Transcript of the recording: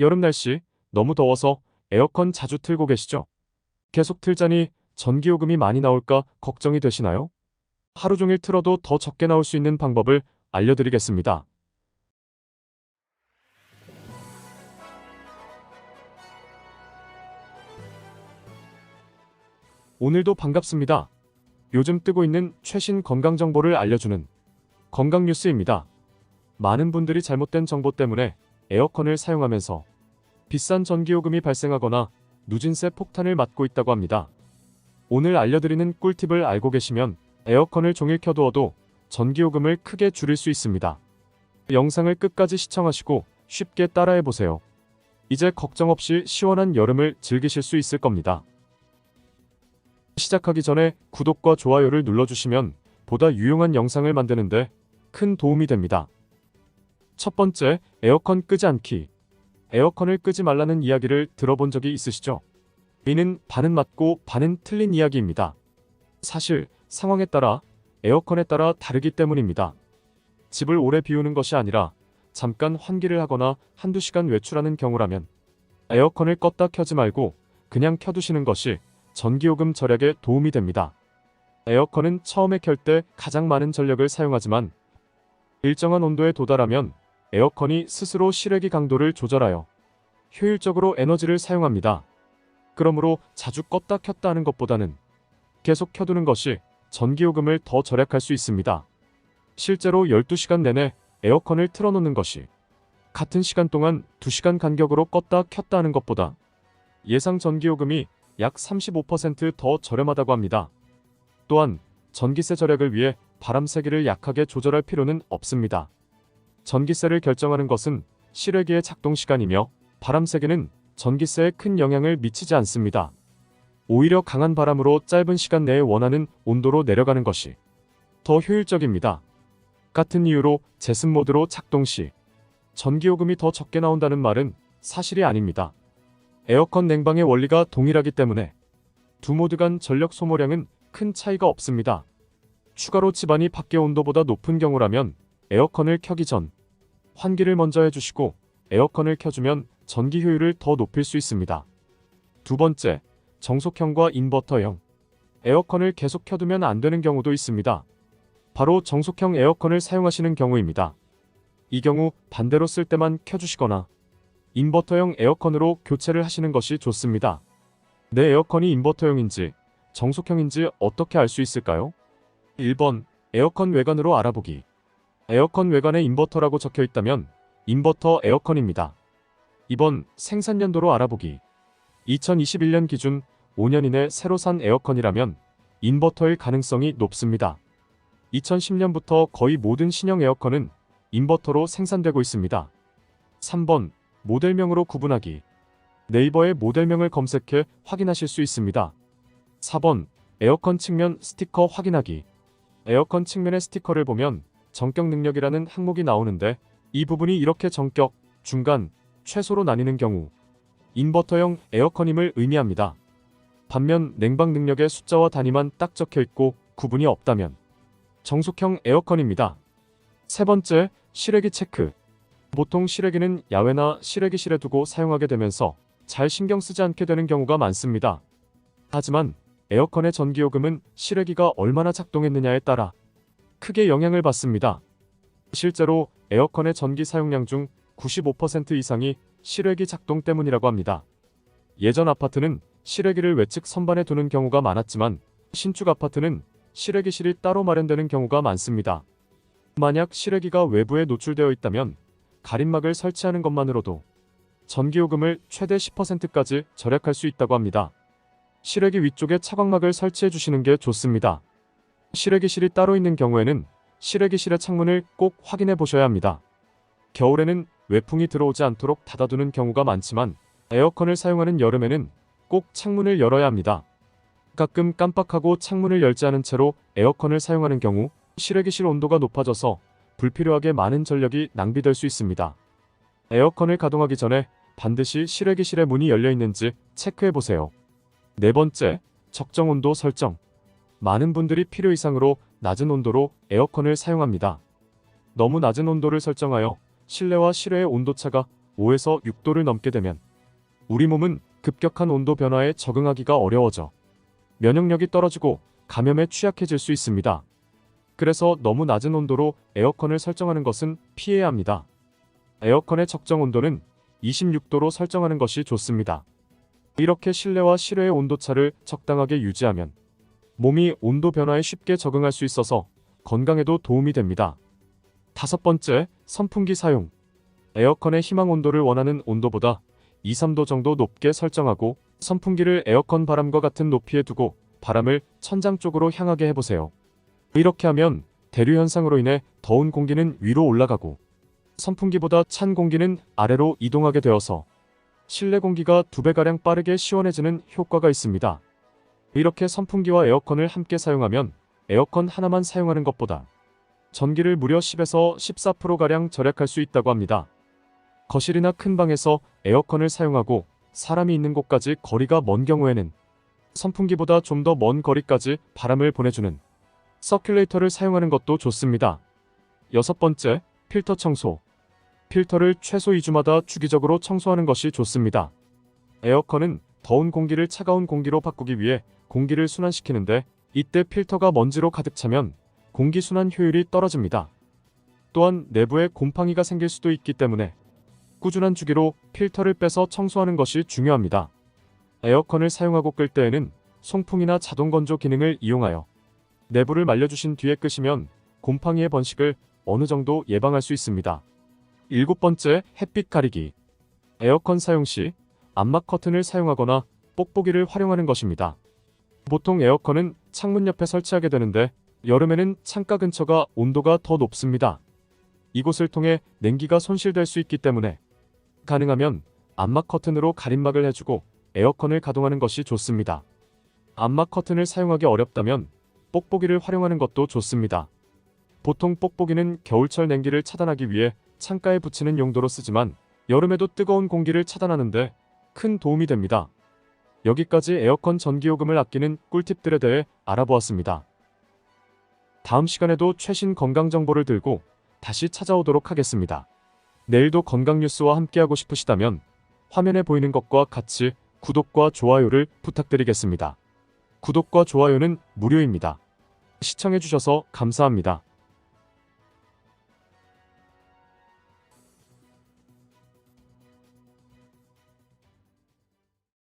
여름 날씨 너무 더워서 에어컨 자주 틀고 계시죠? 계속 틀자니 전기요금이 많이 나올까 걱정이 되시나요? 하루 종일 틀어도 더 적게 나올 수 있는 방법을 알려드리겠습니다. 오늘도 반갑습니다. 요즘 뜨고 있는 최신 건강 정보를 알려주는 건강 뉴스입니다. 많은 분들이 잘못된 정보 때문에 에어컨을 사용하면서 비싼 전기요금이 발생하거나 누진세 폭탄을 맞고 있다고 합니다. 오늘 알려드리는 꿀팁을 알고 계시면 에어컨을 종일 켜두어도 전기요금을 크게 줄일 수 있습니다. 영상을 끝까지 시청하시고 쉽게 따라해보세요. 이제 걱정 없이 시원한 여름을 즐기실 수 있을 겁니다. 시작하기 전에 구독과 좋아요를 눌러주시면 보다 유용한 영상을 만드는데 큰 도움이 됩니다. 첫 번째, 에어컨 끄지 않기. 에어컨을 끄지 말라는 이야기를 들어본 적이 있으시죠? 이는 반은 맞고 반은 틀린 이야기입니다. 사실 상황에 따라 에어컨에 따라 다르기 때문입니다. 집을 오래 비우는 것이 아니라 잠깐 환기를 하거나 한두 시간 외출하는 경우라면 에어컨을 껐다 켜지 말고 그냥 켜두시는 것이 전기요금 절약에 도움이 됩니다. 에어컨은 처음에 켤 때 가장 많은 전력을 사용하지만 일정한 온도에 도달하면 에어컨이 스스로 실외기 강도를 조절하여 효율적으로 에너지를 사용합니다. 그러므로 자주 껐다 켰다 하는 것보다는 계속 켜두는 것이 전기요금을 더 절약할 수 있습니다. 실제로 12시간 내내 에어컨을 틀어놓는 것이 같은 시간 동안 2시간 간격으로 껐다 켰다 하는 것보다 예상 전기요금이 약 35% 더 저렴하다고 합니다. 또한 전기세 절약을 위해 바람 세기를 약하게 조절할 필요는 없습니다. 전기세를 결정하는 것은 실외기의 작동 시간이며 바람 세기는 전기세에 큰 영향을 미치지 않습니다. 오히려 강한 바람으로 짧은 시간 내에 원하는 온도로 내려가는 것이 더 효율적입니다. 같은 이유로 제습 모드로 작동 시 전기요금이 더 적게 나온다는 말은 사실이 아닙니다. 에어컨 냉방의 원리가 동일하기 때문에 두 모드 간 전력 소모량은 큰 차이가 없습니다. 추가로 집안이 밖의 온도보다 높은 경우라면 에어컨을 켜기 전 환기를 먼저 해주시고 에어컨을 켜주면 전기 효율을 더 높일 수 있습니다. 두 번째, 정속형과 인버터형. 에어컨을 계속 켜두면 안 되는 경우도 있습니다. 바로 정속형 에어컨을 사용하시는 경우입니다. 이 경우 반대로 쓸 때만 켜주시거나 인버터형 에어컨으로 교체를 하시는 것이 좋습니다. 내 에어컨이 인버터형인지 정속형인지 어떻게 알 수 있을까요? 1번, 에어컨 외관으로 알아보기. 에어컨 외관에 인버터라고 적혀 있다면 인버터 에어컨입니다. 2번, 생산연도로 알아보기. 2021년 기준 5년 이내 새로 산 에어컨이라면 인버터일 가능성이 높습니다. 2010년부터 거의 모든 신형 에어컨은 인버터로 생산되고 있습니다. 3번, 모델명으로 구분하기. 네이버에 모델명을 검색해 확인하실 수 있습니다. 4번, 에어컨 측면 스티커 확인하기. 에어컨 측면의 스티커를 보면 전격 능력이라는 항목이 나오는데 이 부분이 이렇게 전격, 중간, 최소로 나뉘는 경우 인버터형 에어컨임을 의미합니다. 반면 냉방 능력의 숫자와 단위만 딱 적혀 있고 구분이 없다면 정속형 에어컨입니다. 세 번째, 실외기 체크. 보통 실외기는 야외나 실외기실에 두고 사용하게 되면서 잘 신경 쓰지 않게 되는 경우가 많습니다. 하지만 에어컨의 전기요금은 실외기가 얼마나 작동했느냐에 따라 크게 영향을 받습니다. 실제로 에어컨의 전기 사용량 중 95% 이상이 실외기 작동 때문이라고 합니다. 예전 아파트는 실외기를 외측 선반에 두는 경우가 많았지만 신축 아파트는 실외기실이 따로 마련되는 경우가 많습니다. 만약 실외기가 외부에 노출되어 있다면 가림막을 설치하는 것만으로도 전기요금을 최대 10%까지 절약할 수 있다고 합니다. 실외기 위쪽에 차광막을 설치해 주시는 게 좋습니다. 실외기실이 따로 있는 경우에는 실외기실의 창문을 꼭 확인해 보셔야 합니다. 겨울에는 외풍이 들어오지 않도록 닫아두는 경우가 많지만 에어컨을 사용하는 여름에는 꼭 창문을 열어야 합니다. 가끔 깜빡하고 창문을 열지 않은 채로 에어컨을 사용하는 경우 실외기실 온도가 높아져서 불필요하게 많은 전력이 낭비될 수 있습니다. 에어컨을 가동하기 전에 반드시 실외기실의 문이 열려 있는지 체크해 보세요. 네 번째, 적정 온도 설정. 많은 분들이 필요 이상으로 낮은 온도로 에어컨을 사용합니다. 너무 낮은 온도를 설정하여 실내와 실외의 온도차가 5에서 6도를 넘게 되면 우리 몸은 급격한 온도 변화에 적응하기가 어려워져 면역력이 떨어지고 감염에 취약해질 수 있습니다. 그래서 너무 낮은 온도로 에어컨을 설정하는 것은 피해야 합니다. 에어컨의 적정 온도는 26도로 설정하는 것이 좋습니다. 이렇게 실내와 실외의 온도차를 적당하게 유지하면 몸이 온도 변화에 쉽게 적응할 수 있어서 건강에도 도움이 됩니다. 5번째, 선풍기 사용. 에어컨의 희망 온도를 원하는 온도보다 2, 3도 정도 높게 설정하고 선풍기를 에어컨 바람과 같은 높이에 두고 바람을 천장 쪽으로 향하게 해보세요. 이렇게 하면 대류 현상으로 인해 더운 공기는 위로 올라가고 선풍기보다 찬 공기는 아래로 이동하게 되어서 실내 공기가 2배가량 빠르게 시원해지는 효과가 있습니다. 이렇게 선풍기와 에어컨을 함께 사용하면 에어컨 하나만 사용하는 것보다 전기를 무려 10에서 14%가량 절약할 수 있다고 합니다. 거실이나 큰 방에서 에어컨을 사용하고 사람이 있는 곳까지 거리가 먼 경우에는 선풍기보다 좀 더 먼 거리까지 바람을 보내주는 서큘레이터를 사용하는 것도 좋습니다. 6번째, 필터 청소. 필터를 최소 2주마다 주기적으로 청소하는 것이 좋습니다. 에어컨은 더운 공기를 차가운 공기로 바꾸기 위해 공기를 순환시키는데 이때 필터가 먼지로 가득 차면 공기 순환 효율이 떨어집니다. 또한 내부에 곰팡이가 생길 수도 있기 때문에 꾸준한 주기로 필터를 빼서 청소하는 것이 중요합니다. 에어컨을 사용하고 끌 때에는 송풍이나 자동 건조 기능을 이용하여 내부를 말려주신 뒤에 끄시면 곰팡이의 번식을 어느 정도 예방할 수 있습니다. 7번째, 햇빛 가리기. 에어컨 사용 시 암막 커튼을 사용하거나 뽁뽁이를 활용하는 것입니다. 보통 에어컨은 창문 옆에 설치하게 되는데 여름에는 창가 근처가 온도가 더 높습니다. 이곳을 통해 냉기가 손실될 수 있기 때문에 가능하면 암막 커튼으로 가림막을 해주고 에어컨을 가동하는 것이 좋습니다. 암막 커튼을 사용하기 어렵다면 뽁뽁이를 활용하는 것도 좋습니다. 보통 뽁뽁이는 겨울철 냉기를 차단하기 위해 창가에 붙이는 용도로 쓰지만 여름에도 뜨거운 공기를 차단하는데 큰 도움이 됩니다. 여기까지 에어컨 전기요금을 아끼는 꿀팁들에 대해 알아보았습니다. 다음 시간에도 최신 건강 정보를 들고 다시 찾아오도록 하겠습니다. 내일도 건강 뉴스와 함께하고 싶으시다면 화면에 보이는 것과 같이 구독과 좋아요를 부탁드리겠습니다. 구독과 좋아요는 무료입니다. 시청해주셔서 감사합니다.